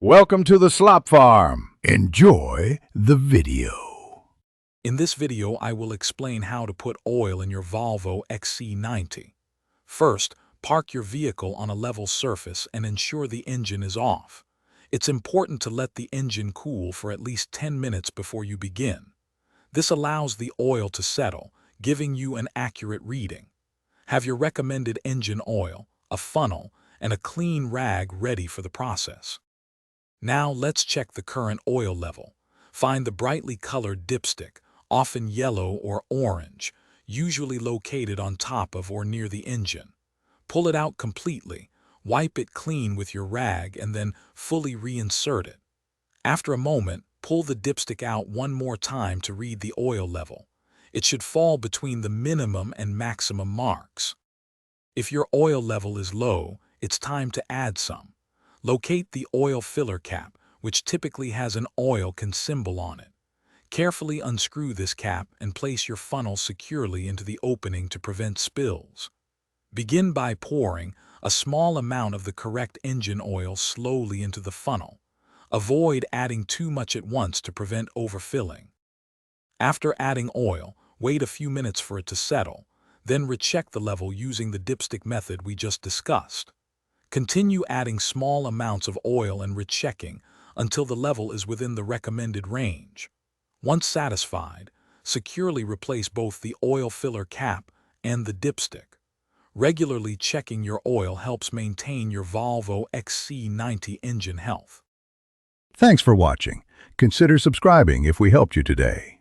Welcome to the Slop Farm. Enjoy the video. In this video, I will explain how to put oil in your Volvo XC90. First, park your vehicle on a level surface and ensure the engine is off. It's important to let the engine cool for at least 10 minutes before you begin. This allows the oil to settle, giving you an accurate reading. Have your recommended engine oil, a funnel, and a clean rag ready for the process. Now let's check the current oil level. Find the brightly colored dipstick, often yellow or orange, usually located on top of or near the engine. Pull it out completely, wipe it clean with your rag, and then fully reinsert it. After a moment, pull the dipstick out one more time to read the oil level. It should fall between the minimum and maximum marks. If your oil level is low, it's time to add some. Locate the oil filler cap, which typically has an oil can symbol on it. Carefully unscrew this cap and place your funnel securely into the opening to prevent spills. Begin by pouring a small amount of the correct engine oil slowly into the funnel. Avoid adding too much at once to prevent overfilling. After adding oil, wait a few minutes for it to settle, then recheck the level using the dipstick method we just discussed. Continue adding small amounts of oil and rechecking until the level is within the recommended range. Once satisfied, securely replace both the oil filler cap and the dipstick. Regularly checking your oil helps maintain your Volvo XC90 engine health. Thanks for watching. Consider subscribing if we helped you today.